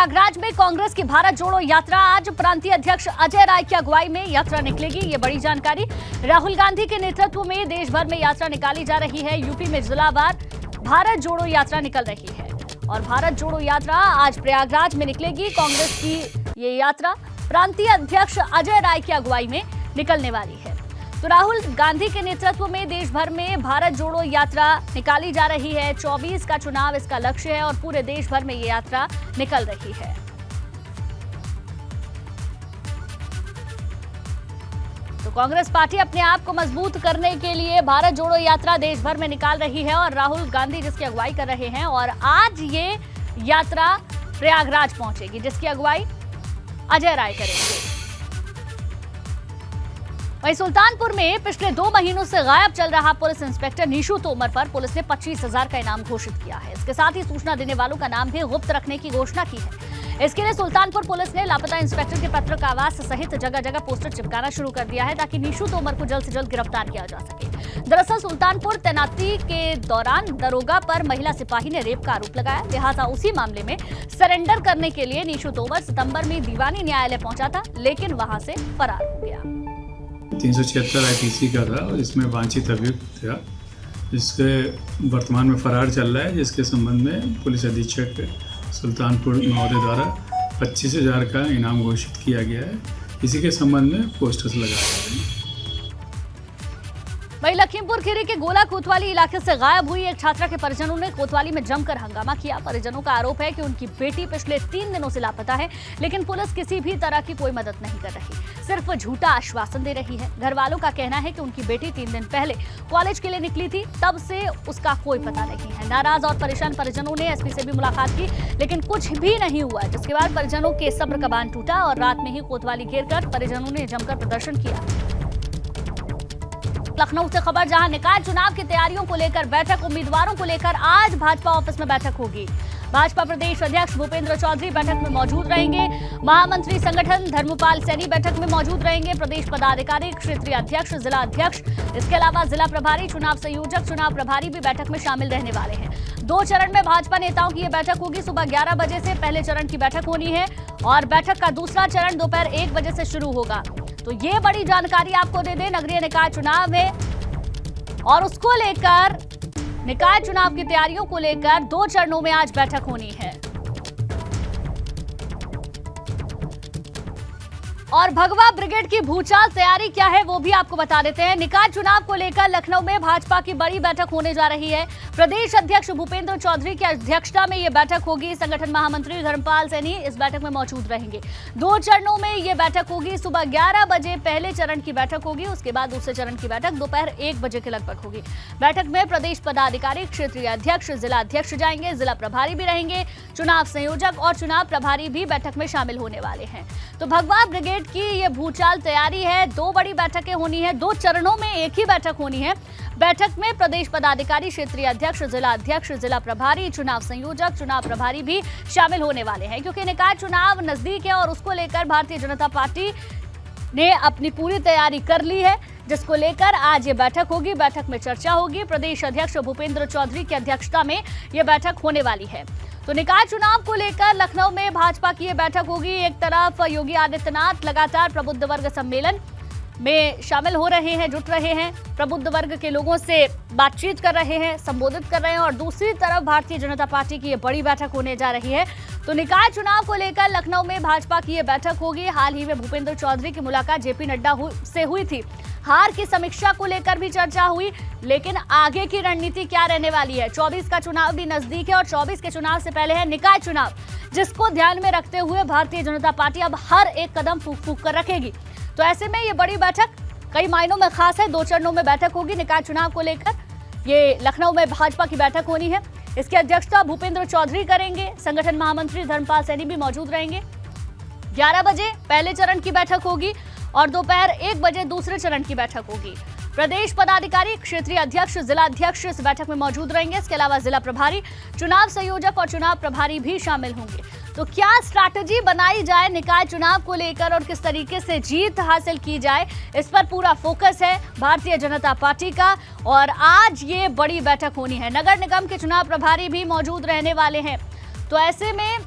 प्रयागराज में कांग्रेस की भारत जोड़ो यात्रा आज प्रांतीय अध्यक्ष अजय राय की अगुवाई में यात्रा निकलेगी। ये बड़ी जानकारी। राहुल गांधी के नेतृत्व में देश भर में यात्रा निकाली जा रही है। यूपी में जिलावार भारत जोड़ो यात्रा निकल रही है और भारत जोड़ो यात्रा आज प्रयागराज में निकलेगी। कांग्रेस की ये यात्रा प्रांतीय अध्यक्ष अजय राय की अगुवाई में निकलने वाली है। तो राहुल गांधी के नेतृत्व में देश भर में भारत जोड़ो यात्रा निकाली जा रही है। 24 का चुनाव इसका लक्ष्य है और पूरे देश भर में ये यात्रा निकल रही है। तो कांग्रेस पार्टी अपने आप को मजबूत करने के लिए भारत जोड़ो यात्रा देश भर में निकाल रही है और राहुल गांधी जिसकी अगुवाई कर रहे हैं और आज ये यात्रा प्रयागराज पहुंचेगी जिसकी अगुवाई अजय राय करेंगे। वहीं सुल्तानपुर में पिछले 2 महीनों से गायब चल रहा पुलिस इंस्पेक्टर नीशू तोमर पर पुलिस ने 25,000 का इनाम घोषित किया है। इसके साथ ही सूचना देने वालों का नाम भी गुप्त रखने की घोषणा की है। इसके लिए सुल्तानपुर पुलिस ने लापता इंस्पेक्टर के पत्रक आवास सहित जगह जगह पोस्टर चिपकाना शुरू कर दिया है ताकि नीशू तोमर को जल्द से जल्द गिरफ्तार किया जा सके। दरअसल सुल्तानपुर तैनाती के दौरान दरोगा पर महिला सिपाही ने रेप का आरोप लगाया, लिहाजा उसी मामले में सरेंडर करने के लिए नीशू तोमर सितंबर में दीवानी न्यायालय पहुंचा था, लेकिन वहां से फरार हो गया। 376 IPC का था और इसमें वांछित अभियुक्त था, जिसके वर्तमान में फरार चल रहा है, जिसके संबंध में पुलिस अधीक्षक सुल्तानपुर महोदय द्वारा 25,000 का इनाम घोषित किया गया है। इसी के संबंध में पोस्टर्स लगाए गए हैं। वहीं लखीमपुर खीरी के गोला कोतवाली इलाके से गायब हुई एक छात्रा के परिजनों ने कोतवाली में जमकर हंगामा किया। परिजनों का आरोप है कि उनकी बेटी पिछले 3 दिनों से लापता है, लेकिन पुलिस किसी भी तरह की कोई मदद नहीं कर रही, सिर्फ झूठा आश्वासन दे रही है। घर वालों का कहना है कि उनकी बेटी 3 दिन पहले कॉलेज के लिए निकली थी, तब से उसका कोई पता नहीं है। नाराज और परेशान परिजनों ने एसपी से भी मुलाकात की, लेकिन कुछ भी नहीं हुआ, जिसके बाद परिजनों के सब्र का बांध टूटा और रात में ही कोतवाली घेरकर परिजनों ने जमकर प्रदर्शन किया। लखनऊ से खबर, जहां निकाय चुनाव की तैयारियों को लेकर बैठक, उम्मीदवारों को लेकर आज भाजपा ऑफिस में बैठक होगी। भाजपा प्रदेश अध्यक्ष भूपेंद्र चौधरी बैठक में मौजूद रहेंगे। महामंत्री संगठन धर्मपाल सैनी बैठक में मौजूद रहेंगे। प्रदेश पदाधिकारी, क्षेत्रीय अध्यक्ष, जिला अध्यक्ष, इसके अलावा जिला प्रभारी, चुनाव संयोजक, चुनाव प्रभारी भी बैठक में शामिल रहने वाले हैं। 2 चरण में भाजपा नेताओं की यह बैठक होगी। सुबह 11 बजे से पहले चरण की बैठक होनी है और बैठक का दूसरा चरण दोपहर 1 बजे से शुरू होगा। तो ये बड़ी जानकारी आपको दे दें, नगरीय निकाय चुनाव है और उसको लेकर, निकाय चुनाव की तैयारियों को लेकर 2 चरणों में आज बैठक होनी है। और भगवा ब्रिगेड की भूचाल तैयारी क्या है वो भी आपको बता देते हैं। निकाय चुनाव को लेकर लखनऊ में भाजपा की बड़ी बैठक होने जा रही है। प्रदेश अध्यक्ष भूपेंद्र चौधरी की अध्यक्षता में यह बैठक होगी। संगठन महामंत्री धर्मपाल सैनी इस बैठक में मौजूद रहेंगे। 2 चरणों में यह बैठक होगी। सुबह 11 बजे पहले चरण की बैठक होगी, उसके बाद दूसरे चरण की बैठक दोपहर 1 बजे के लगभग होगी। बैठक में प्रदेश पदाधिकारी, क्षेत्रीय अध्यक्ष, जिला अध्यक्ष जाएंगे, जिला प्रभारी भी रहेंगे, चुनाव संयोजक और चुनाव प्रभारी भी बैठक में शामिल होने वाले हैं। तो भगवा ब्रिगेड की ये भूचाल तैयारी है। 2 बड़ी बैठकें होनी है, 2 चरणों में एक ही बैठक होनी है। बैठक में प्रदेश पदाधिकारी, क्षेत्रीय अध्यक्ष, जिला अध्यक्ष, जिला प्रभारी, चुनाव संयोजक, चुनाव प्रभारी भी शामिल होने वाले हैं, क्योंकि निकाय चुनाव नजदीक है और उसको लेकर भारतीय जनता पार्टी ने अपनी पूरी तैयारी कर ली है, जिसको लेकर आज ये बैठक होगी। बैठक में चर्चा होगी। प्रदेश अध्यक्ष भूपेंद्र चौधरी की अध्यक्षता में ये बैठक होने वाली है। तो निकाय चुनाव को लेकर लखनऊ में भाजपा की ये बैठक होगी। एक तरफ योगी आदित्यनाथ लगातार प्रबुद्ध वर्ग सम्मेलन में शामिल हो रहे हैं, जुट रहे हैं, प्रबुद्ध वर्ग के लोगों से बातचीत कर रहे हैं, संबोधित कर रहे हैं और दूसरी तरफ भारतीय जनता पार्टी की ये बड़ी बैठक होने जा रही है। तो निकाय चुनाव को लेकर लखनऊ में भाजपा की ये बैठक होगी। हाल ही में भूपेंद्र चौधरी की मुलाकात जेपी नड्डा से हुई थी। हार की समीक्षा को लेकर भी चर्चा हुई, लेकिन आगे की रणनीति क्या रहने वाली है। 24 का चुनाव भी नजदीक है और 24 के चुनाव से पहले है निकाय चुनाव, जिसको ध्यान में रखते हुए भारतीय जनता पार्टी अब हर एक कदम फूंक फूंक कर रखेगी। तो ऐसे में ये बड़ी बैठक कई मायनों में खास है। 2 चरणों में बैठक होगी निकाय चुनाव को लेकर। ये लखनऊ में भाजपा की बैठक होनी है। इसकी अध्यक्षता भूपेंद्र चौधरी करेंगे। संगठन महामंत्री धर्मपाल सैनी भी मौजूद रहेंगे। 11 बजे पहले चरण की बैठक होगी और दोपहर 1 बजे दूसरे चरण की बैठक होगी। प्रदेश पदाधिकारी, क्षेत्रीय अध्यक्ष, जिला अध्यक्ष इस बैठक में मौजूद रहेंगे। इसके अलावा जिला प्रभारी, चुनाव संयोजक और चुनाव प्रभारी भी शामिल होंगे। तो क्या स्ट्रैटेजी बनाई जाए निकाय चुनाव को लेकर और किस तरीके से जीत हासिल की जाए, इस पर पूरा फोकस है भारतीय जनता पार्टी का। और आज ये बड़ी बैठक होनी है। नगर निगम के चुनाव प्रभारी भी मौजूद रहने वाले हैं। तो ऐसे में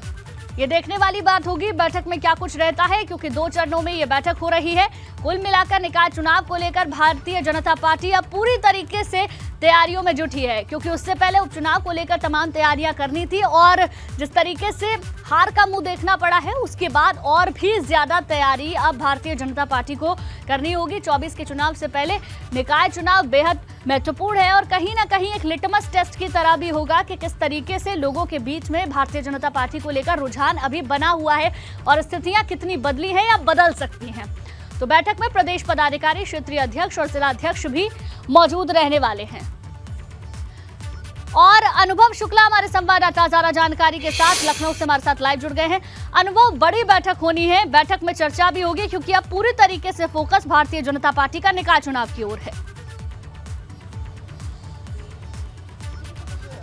ये देखने वाली बात होगी बैठक में क्या कुछ रहता है, क्योंकि 2 चरणों में ये बैठक हो रही है। कुल मिलाकर निकाय चुनाव को लेकर भारतीय जनता पार्टी अब पूरी तरीके से तैयारियों में जुटी है, क्योंकि उससे पहले उपचुनाव को लेकर तमाम तैयारियां करनी थी और जिस तरीके से हार का मुंह देखना पड़ा है उसके बाद और भी ज्यादा तैयारी अब भारतीय जनता पार्टी को करनी होगी। 24 के चुनाव से पहले निकाय चुनाव बेहद महत्वपूर्ण है और कहीं ना कहीं एक लिटमस टेस्ट की तरह भी होगा कि किस तरीके से लोगों के बीच में भारतीय जनता पार्टी को लेकर रुझान अभी बना हुआ है और स्थितियां कितनी बदली हैं या बदल सकती हैं। तो बैठक में प्रदेश पदाधिकारी, क्षेत्रीय अध्यक्ष और जिला अध्यक्ष भी मौजूद रहने वाले हैं। और अनुभव शुक्ला हमारे संवाददाता ज्यादा जानकारी के साथ लखनऊ से हमारे साथ लाइव जुड़ गए हैं। अनुभव, बड़ी बैठक होनी है, बैठक में चर्चा भी होगी क्योंकि अब पूरी तरीके से फोकस भारतीय जनता पार्टी का निकाय चुनाव की ओर है।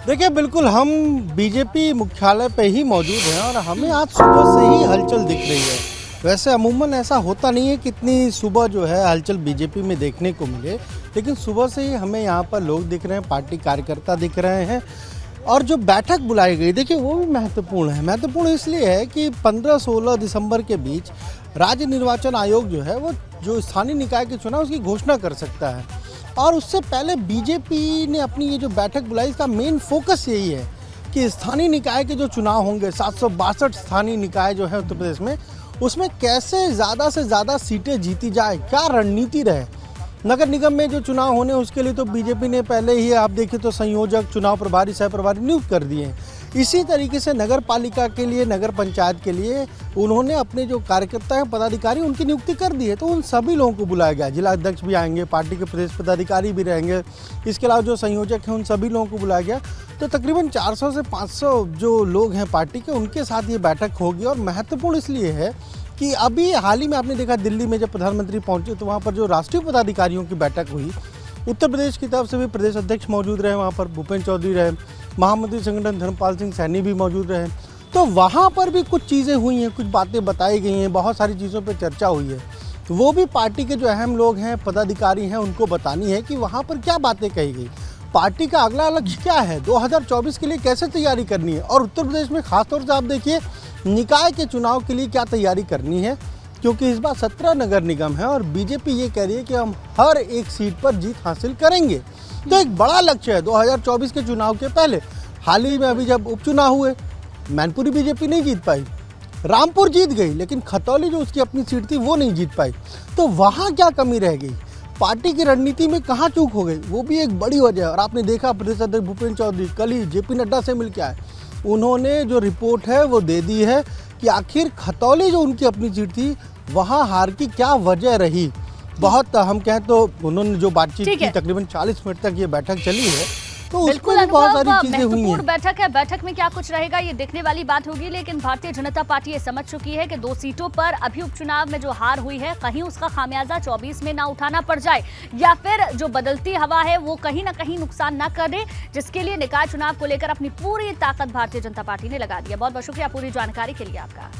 देखिए, बिल्कुल हम बीजेपी मुख्यालय पे ही मौजूद हैं और हमें आज सुबह से ही हलचल दिख रही है। वैसे अमूमन ऐसा होता नहीं है कि इतनी सुबह जो है हलचल बीजेपी में देखने को मिले, लेकिन सुबह से ही हमें यहाँ पर लोग दिख रहे हैं, पार्टी कार्यकर्ता दिख रहे हैं। और जो बैठक बुलाई गई, देखिए वो भी महत्वपूर्ण है। महत्वपूर्ण इसलिए है कि 15-16 दिसंबर के बीच राज्य निर्वाचन आयोग जो है वो जो स्थानीय निकाय के चुनाव उसकी घोषणा कर सकता है और उससे पहले बीजेपी ने अपनी ये जो बैठक बुलाई, इसका मेन फोकस यही है कि स्थानीय निकाय के जो चुनाव होंगे, 762 स्थानीय निकाय जो है उत्तर प्रदेश में, उसमें कैसे ज़्यादा से ज़्यादा सीटें जीती जाए, क्या रणनीति रहे। नगर निगम में जो चुनाव होने उसके लिए तो बीजेपी ने पहले ही आप देखिए तो संयोजक, चुनाव प्रभारी, सह प्रभारी नियुक्त कर दिए हैं। इसी तरीके से नगर पालिका के लिए, नगर पंचायत के लिए उन्होंने अपने जो कार्यकर्ता हैं, पदाधिकारी, उनकी नियुक्ति कर दी है। तो उन सभी लोगों को बुलाया गया, जिला अध्यक्ष भी आएंगे, पार्टी के प्रदेश पदाधिकारी भी रहेंगे, इसके अलावा जो संयोजक हैं उन सभी लोगों को बुलाया गया। तो तकरीबन 400 से 500 जो लोग हैं पार्टी के, उनके साथ ये बैठक होगी। और महत्वपूर्ण इसलिए है कि अभी हाल ही में आपने देखा दिल्ली में जब प्रधानमंत्री पहुंचे तो वहाँ पर जो राष्ट्रीय पदाधिकारियों की बैठक हुई, उत्तर प्रदेश की तरफ से भी प्रदेश अध्यक्ष मौजूद रहे, वहाँ पर भूपेंद्र चौधरी रहे, महामंत्री संगठन धर्मपाल सिंह सैनी भी मौजूद रहे। तो वहाँ पर भी कुछ चीज़ें हुई हैं, कुछ बातें बताई गई हैं, बहुत सारी चीज़ों पर चर्चा हुई है। तो वो भी पार्टी के जो अहम लोग हैं, पदाधिकारी हैं, उनको बतानी है कि वहाँ पर क्या बातें कही गई, पार्टी का अगला लक्ष्य क्या है, 2024 के लिए कैसे तैयारी करनी है। और उत्तर प्रदेश में खासतौर से आप देखिए निकाय के चुनाव के लिए क्या तैयारी करनी है, क्योंकि इस बार 17 नगर निगम है और बीजेपी ये कह रही है कि हम हर एक सीट पर जीत हासिल करेंगे। तो एक बड़ा लक्ष्य है 2024 के चुनाव के पहले। हाल ही में अभी जब उपचुनाव हुए, मैनपुरी बीजेपी नहीं जीत पाई, रामपुर जीत गई, लेकिन खतौली जो उसकी अपनी सीट थी वो नहीं जीत पाई। तो वहाँ क्या कमी रह गई, पार्टी की रणनीति में कहाँ चूक हो गई, वो भी एक बड़ी वजह है। और आपने देखा प्रदेश अध्यक्ष भूपेंद्र चौधरी कल ही जेपी नड्डा से मिल के आए, उन्होंने जो रिपोर्ट है वो दे दी है कि आखिर खतौली जो उनकी अपनी सीट थी वहाँ हार की क्या वजह रही। बहुत हम कहें तो उन्होंने जो बातचीत की, तकरीबन 40 मिनट तक ये बैठक चली है, तो उसमें भी बहुत सारी चीजें हुई हैं। बैठक है, बैठक में क्या कुछ रहेगा ये देखने वाली बात होगी। लेकिन भारतीय जनता पार्टी ये समझ चुकी है कि 2 सीटों पर अभी उपचुनाव में जो हार हुई है, कहीं उसका खामियाजा 24 में ना उठाना पड़ जाए या फिर जो बदलती हवा है वो कहीं ना कहीं नुकसान ना करे, जिसके लिए निकाय चुनाव को लेकर अपनी पूरी ताकत भारतीय जनता पार्टी ने लगा दी है। बहुत बहुत शुक्रिया पूरी जानकारी के लिए आपका।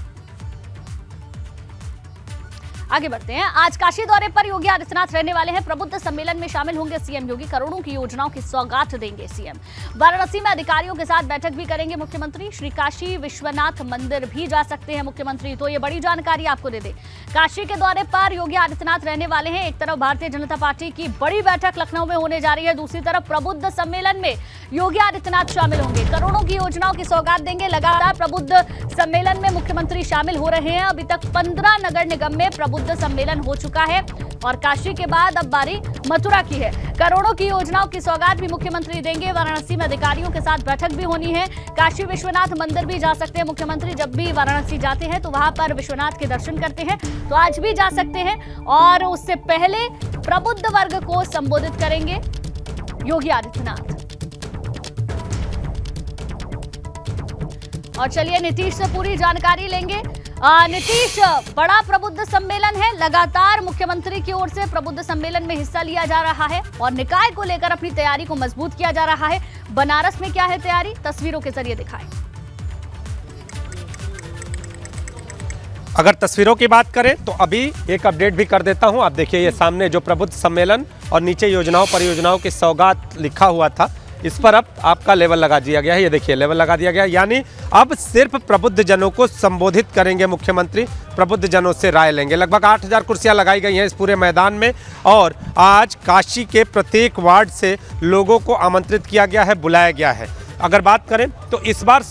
आगे बढ़ते हैं। आज काशी दौरे पर योगी आदित्यनाथ रहने वाले हैं। प्रबुद्ध सम्मेलन में शामिल होंगे सीएम योगी। करोड़ों की योजनाओं की सौगात देंगे सीएम। वाराणसी में अधिकारियों के साथ बैठक भी करेंगे मुख्यमंत्री। श्री काशी विश्वनाथ मंदिर भी जा सकते हैं मुख्यमंत्री। तो ये बड़ी जानकारी आपको दे दें, काशी के दौरे पर योगी आदित्यनाथ रहने वाले हैं। एक तरफ भारतीय जनता पार्टी की बड़ी बैठक लखनऊ में होने जा रही है, दूसरी तरफ प्रबुद्ध सम्मेलन में योगी आदित्यनाथ शामिल होंगे। करोड़ों की योजनाओं की सौगात देंगे। लगातार प्रबुद्ध सम्मेलन में मुख्यमंत्री शामिल हो रहे हैं। अभी तक 15 नगर निगम में प्रबुद्ध सम्मेलन हो चुका है और काशी के बाद अब बारी मथुरा की है। करोड़ों की योजनाओं की सौगात भी मुख्यमंत्री देंगे। वाराणसी में अधिकारियों के साथ बैठक भी होनी है। काशी विश्वनाथ मंदिर भी जा सकते हैं मुख्यमंत्री। जब भी वाराणसी जाते हैं तो वहां पर विश्वनाथ के दर्शन करते हैं, तो आज भी जा सकते हैं। और उससे पहले प्रबुद्ध वर्ग को संबोधित करेंगे योगी आदित्यनाथ। और चलिए नीतीश से पूरी जानकारी लेंगे। नीतीश, बड़ा प्रबुद्ध सम्मेलन है, लगातार मुख्यमंत्री की ओर से प्रबुद्ध सम्मेलन में हिस्सा लिया जा रहा है और निकाय को लेकर अपनी तैयारी को मजबूत किया जा रहा है। बनारस में क्या है तैयारी, तस्वीरों के जरिए दिखाएं। अगर तस्वीरों की बात करें तो अभी एक अपडेट भी कर देता हूं। आप देखिए ये सामने जो प्रबुद्ध सम्मेलन और नीचे योजनाओं परियोजनाओं की सौगात लिखा हुआ था, इस पर अब आपका लेवल लगा दिया गया है। ये देखिए लेवल लगा दिया गया है, यानी अब सिर्फ प्रबुद्ध जनों को संबोधित करेंगे मुख्यमंत्री, प्रबुद्ध जनों से राय लेंगे। लगभग 8000 कुर्सियां लगाई गई हैं इस पूरे मैदान में और आज काशी के प्रत्येक वार्ड से लोगों को आमंत्रित किया गया है, बुलाया गया है। अगर बात करें तो इस बार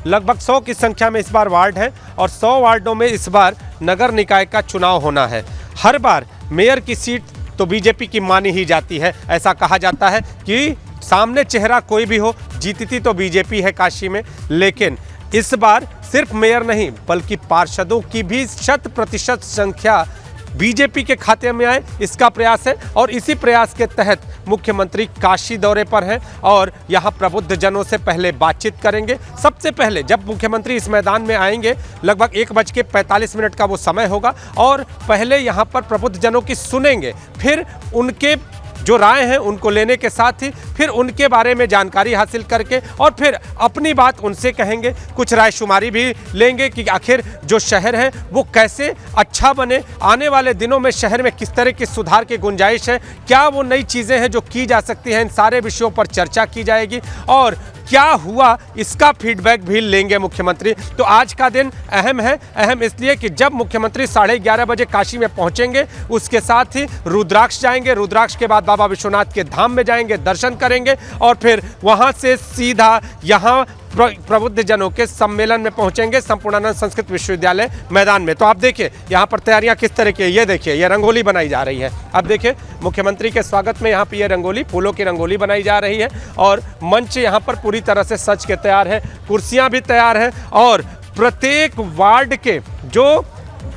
लगभग 100 की संख्या में इस बार वार्ड है और 100 वार्डों में इस बार नगर निकाय का चुनाव होना है। हर बार मेयर की सीट तो बीजेपी की मानी ही जाती है। ऐसा कहा जाता है कि सामने चेहरा कोई भी हो, जीतती तो बीजेपी है काशी में, लेकिन इस बार सिर्फ मेयर नहीं बल्कि पार्षदों की भी 100% संख्या बीजेपी के खाते में आए, इसका प्रयास है। और इसी प्रयास के तहत मुख्यमंत्री काशी दौरे पर हैं और यहां प्रबुद्ध जनों से पहले बातचीत करेंगे। सबसे पहले जब मुख्यमंत्री इस मैदान में आएंगे लगभग 1:45 का वो समय होगा और पहले यहां पर प्रबुद्ध जनों की सुनेंगे, फिर उनके जो राय हैं उनको लेने के साथ ही फिर उनके बारे में जानकारी हासिल करके और फिर अपनी बात उनसे कहेंगे। कुछ रायशुमारी भी लेंगे कि आखिर जो शहर है वो कैसे अच्छा बने, आने वाले दिनों में शहर में किस तरह की सुधार की गुंजाइश है, क्या वो नई चीज़ें हैं जो की जा सकती हैं। इन सारे विषयों पर चर्चा की जाएगी और क्या हुआ इसका फीडबैक भी लेंगे मुख्यमंत्री। तो आज का दिन अहम है, अहम इसलिए कि जब मुख्यमंत्री 11:30 बजे काशी में पहुंचेंगे उसके साथ ही रुद्राक्ष जाएंगे, रुद्राक्ष के बाद बाबा विश्वनाथ के धाम में जाएंगे, दर्शन करेंगे और फिर वहां से सीधा यहाँ प्रबुद्ध जनों के सम्मेलन में पहुंचेंगे संपूर्णानंद संस्कृत विश्वविद्यालय मैदान में। तो आप देखिए यहाँ पर तैयारियां किस तरह की है। ये देखिए ये रंगोली बनाई जा रही है। अब देखिए मुख्यमंत्री के स्वागत में यहाँ पे ये रंगोली, फूलों की रंगोली बनाई जा रही है और मंच यहाँ पर पूरी तरह से सज के तैयार है, कुर्सियाँ भी तैयार हैं और प्रत्येक वार्ड के जो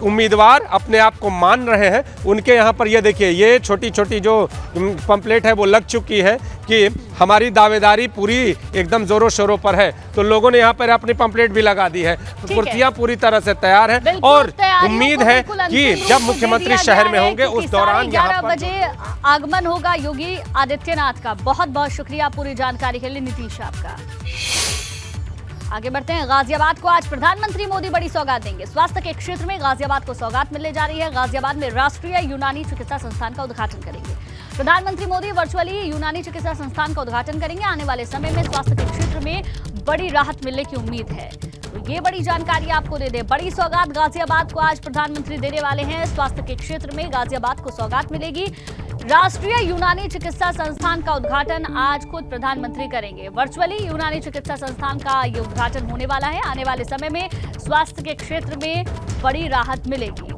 उम्मीदवार अपने आप को मान रहे हैं उनके यहाँ पर ये देखिए ये छोटी छोटी जो पंपलेट है वो लग चुकी है कि हमारी दावेदारी पूरी एकदम जोरों शोरों पर है। तो लोगों ने यहाँ पर अपनी पंपलेट भी लगा दी है, कुर्सियाँ पूरी तरह से तैयार है और उम्मीद है कि जब मुख्यमंत्री शहर में होंगे उस दौरान 11 बजे आगमन होगा योगी आदित्यनाथ का। बहुत बहुत शुक्रिया पूरी जानकारी के लिए नीतीश आपका। आगे बढ़ते हैं। गाजियाबाद को आज प्रधानमंत्री मोदी बड़ी सौगात देंगे। स्वास्थ्य के क्षेत्र में गाजियाबाद को सौगात मिलने जा रही है। गाजियाबाद में राष्ट्रीय यूनानी चिकित्सा संस्थान का उद्घाटन करेंगे प्रधानमंत्री मोदी। वर्चुअली यूनानी चिकित्सा संस्थान का उद्घाटन करेंगे। आने वाले समय में स्वास्थ्य के क्षेत्र में बड़ी राहत मिलने की उम्मीद है। तो ये बड़ी जानकारी आपको दे दें। बड़ी सौगात गाजियाबाद को आज प्रधानमंत्री देने वाले हैं। स्वास्थ्य के क्षेत्र में गाजियाबाद को सौगात मिलेगी। राष्ट्रीय यूनानी चिकित्सा संस्थान का उद्घाटन आज खुद प्रधानमंत्री करेंगे। वर्चुअली यूनानी चिकित्सा संस्थान का ये उद्घाटन होने वाला है। आने वाले समय में स्वास्थ्य के क्षेत्र में बड़ी राहत मिलेगी।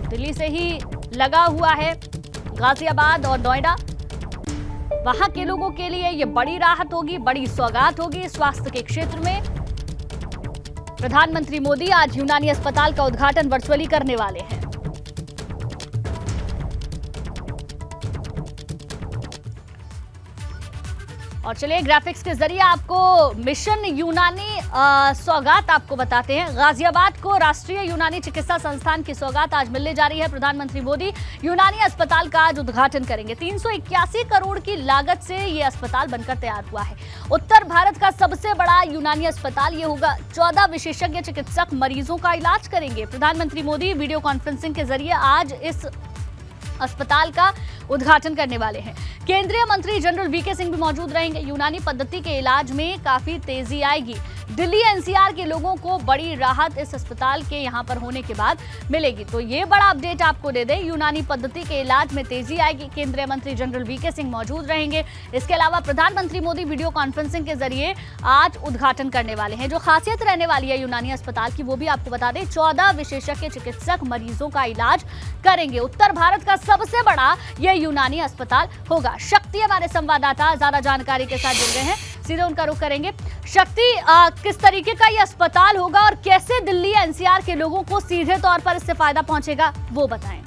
दिल्ली से ही लगा हुआ है गाजियाबाद और नोएडा, वहां के लोगों के लिए ये बड़ी राहत होगी, बड़ी सौगात होगी। स्वास्थ्य के क्षेत्र में प्रधानमंत्री मोदी आज यूनानी अस्पताल का उद्घाटन वर्चुअली करने वाले हैं। और चलिए ग्राफिक्स के जरिए आपको मिशन यूनानी सौगात आपको बताते हैं। गाजियाबाद को राष्ट्रीय यूनानी चिकित्सा संस्थान की सौगात आज मिलने जा रही है। प्रधानमंत्री मोदी यूनानी अस्पताल का आज उद्घाटन करेंगे। 381 करोड़ की लागत से ये अस्पताल बनकर तैयार हुआ है। उत्तर भारत का सबसे बड़ा यूनानी अस्पताल ये होगा। 14 विशेषज्ञ चिकित्सक मरीजों का इलाज करेंगे। प्रधानमंत्री मोदी वीडियो कॉन्फ्रेंसिंग के जरिए आज इस अस्पताल का उद्घाटन करने वाले हैं। केंद्रीय मंत्री जनरल वीके सिंह भी मौजूद रहेंगे। यूनानी पद्धति के इलाज में काफी तेजी आएगी। दिल्ली एनसीआर के लोगों को बड़ी राहत इस अस्पताल के यहां पर होने के बाद मिलेगी। तो ये बड़ा अपडेट आपको दे दें, यूनानी पद्धति के इलाज में तेजी आएगी। केंद्रीय मंत्री जनरल वीके सिंह मौजूद रहेंगे। इसके अलावा प्रधानमंत्री मोदी वीडियो कॉन्फ्रेंसिंग के जरिए आज उद्घाटन करने वाले हैं। जो खासियत रहने वाली है यूनानी अस्पताल की वो भी आपको बता दें। 14 विशेषज्ञ चिकित्सक मरीजों का इलाज करेंगे। उत्तर भारत का सबसे बड़ा यह यूनानी अस्पताल होगा। शक्ति हमारे संवाददाता ज्यादा जानकारी के साथ जुड़ गए हैं, सीधे उनका रुख करेंगे। शक्ति, किस तरीके का ये अस्पताल होगा और कैसे दिल्ली एनसीआर के लोगों को सीधे तौर पर इससे फायदा पहुंचेगा वो बताएं।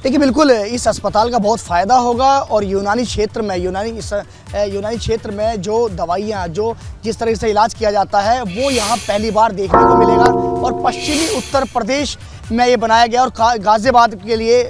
देखिए बिल्कुल इस अस्पताल का बहुत फ़ायदा होगा और यूनानी क्षेत्र में यूनानी यूनानी क्षेत्र में जो दवाइयाँ, जो जिस तरह से इलाज किया जाता है, वो यहाँ पहली बार देखने को मिलेगा। और पश्चिमी उत्तर प्रदेश में ये बनाया गया और गाज़ियाबाद के लिए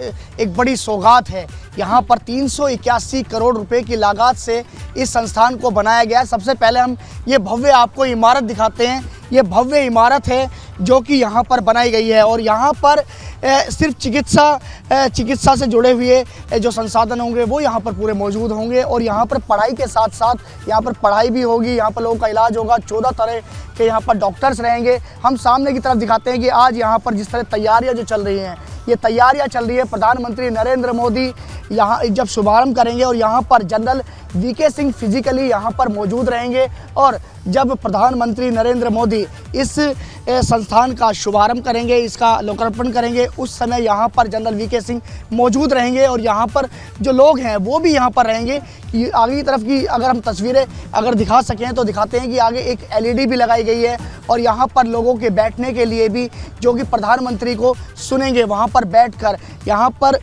एक बड़ी सौगात है। यहाँ पर 381 करोड़ रुपए की लागत से इस संस्थान को बनाया गया। सबसे पहले हम ये भव्य आपको इमारत दिखाते हैं। ये भव्य इमारत है जो कि यहाँ पर बनाई गई है और यहाँ पर सिर्फ चिकित्सा से जुड़े हुए जो संसाधन होंगे वो यहाँ पर पूरे मौजूद होंगे। और यहाँ पर पढ़ाई के साथ साथ यहाँ पर पढ़ाई भी होगी, यहाँ पर लोगों का इलाज होगा। 14 तरह के यहाँ पर डॉक्टर्स रहेंगे। हम सामने की तरफ दिखाते हैं कि आज यहाँ पर जिस तरह तैयारियाँ जो चल रही हैं, ये तैयारियां चल रही है। प्रधानमंत्री नरेंद्र मोदी यहाँ जब शुभारंभ करेंगे और यहाँ पर जनरल वीके सिंह फिजिकली यहाँ पर मौजूद रहेंगे। और जब प्रधानमंत्री नरेंद्र मोदी इस संस्थान का शुभारंभ करेंगे, इसका लोकार्पण करेंगे, उस समय यहाँ पर जनरल वीके सिंह मौजूद रहेंगे और यहाँ पर जो लोग हैं वो भी यहाँ पर रहेंगे। आगे की तरफ की अगर हम तस्वीरें अगर दिखा सकें तो दिखाते हैं कि आगे एक LED भी लगाई गई है और यहाँ पर लोगों के बैठने के लिए भी, जो कि प्रधानमंत्री को सुनेंगे, वहाँ पर बैठकर यहाँ पर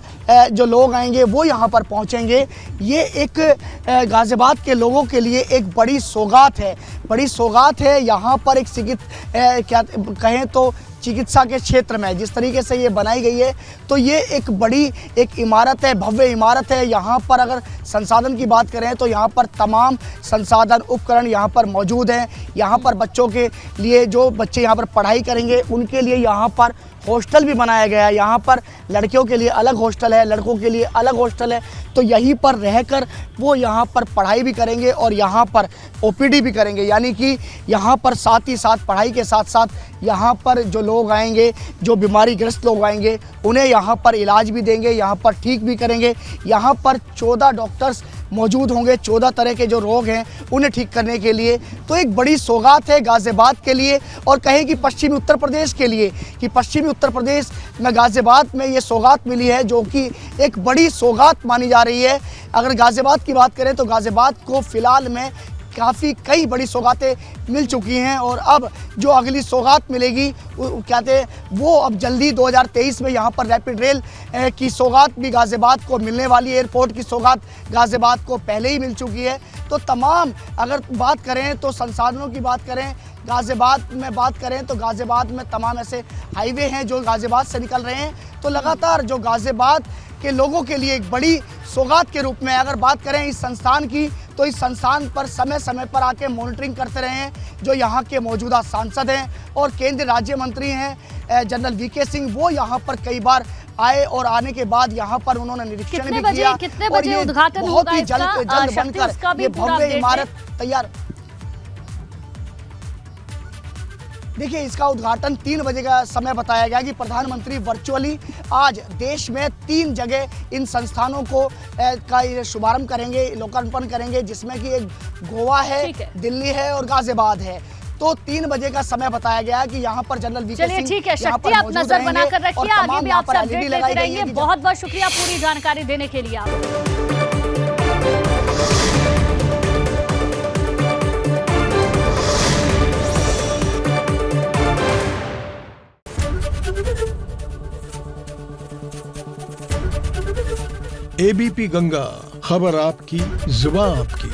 जो लोग आएंगे वो यहाँ पर पहुँचेंगे। ये एक गाज़ियाबाद के लोगों के लिए एक बड़ी सौगात है, बड़ी सौगात है। यहाँ पर एक क्या कहें तो चिकित्सा के क्षेत्र में जिस तरीके से ये बनाई गई है, तो ये एक बड़ी एक इमारत है, भव्य इमारत है। यहाँ पर अगर संसाधन की बात करें तो यहाँ पर तमाम संसाधन उपकरण यहाँ पर मौजूद हैं। यहाँ पर बच्चों के लिए, जो बच्चे यहाँ पर पढ़ाई करेंगे उनके लिए यहाँ पर हॉस्टल भी बनाया गया है। यहाँ पर लड़कियों के लिए अलग हॉस्टल है, लड़कों के लिए अलग हॉस्टल है। तो यहीं पर रहकर वो यहाँ पर पढ़ाई भी करेंगे और यहाँ पर OPD भी करेंगे। यानी कि यहाँ पर साथ ही साथ पढ़ाई के साथ साथ यहाँ पर जो लोग आएंगे, जो बीमारीग्रस्त लोग आएंगे, उन्हें यहाँ पर इलाज भी देंगे, यहाँ पर ठीक भी करेंगे। यहाँ पर 14 डॉक्टर्स मौजूद होंगे, 14 तरह के जो रोग हैं उन्हें ठीक करने के लिए। तो एक बड़ी सौगात है गाज़ियाबाद के लिए और कहें कि पश्चिमी उत्तर प्रदेश के लिए, कि पश्चिमी उत्तर प्रदेश में गाज़ियाबाद में ये सौगात मिली है जो कि एक बड़ी सौगात मानी जा रही है। अगर गाज़ियाबाद की बात करें तो गाज़ियाबाद को फ़िलहाल में कई बड़ी सौगातें मिल चुकी हैं और अब जो अगली सौगात मिलेगी कहते हैं वो अब जल्दी 2023 में यहाँ पर रैपिड रेल की सौगात भी गाज़ियाबाद को मिलने वाली है। एयरपोर्ट की सौगात गाज़ियाबाद को पहले ही मिल चुकी है। तो तमाम अगर बात करें तो संसाधनों की बात करें, गाज़ियाबाद में बात करें तो गाज़ियाबाद में तमाम ऐसे हाईवे हैं जो गाज़ियाबाद से निकल रहे हैं। तो लगातार जो गाज़ियाबाद के लोगों के लिए एक बड़ी सौगात के रूप में अगर बात करें इस संस्थान की, तो इस संस्थान पर समय समय पर आके मॉनिटरिंग करते रहे हैं जो यहाँ के मौजूदा सांसद हैं और केंद्रीय राज्य मंत्री हैं जनरल वीके सिंह। वो यहाँ पर कई बार आए और आने के बाद यहाँ पर उन्होंने निरीक्षण भी किया। कितने बजे उद्घाटन होगा इसका? जल्द बनकर ये भव्य इमारत तैयार। देखिए, इसका उद्घाटन 3 बजे का समय बताया गया कि प्रधानमंत्री वर्चुअली आज देश में 3 जगह इन संस्थानों को का शुभारंभ करेंगे, लोकार्पण करेंगे, जिसमें कि एक गोवा है, दिल्ली है और गाज़ियाबाद है। तो 3 बजे का समय बताया गया कि यहाँ पर जनरल वीके सिंह, ठीक है शक्ति, आप नजर बनाकर रखिए, आगे भी आपसे अपडेट लेते रहेंगे। बहुत बहुत शुक्रिया पूरी जानकारी देने के लिए। ABP गंगा, खबर आपकी, जुबान आपकी।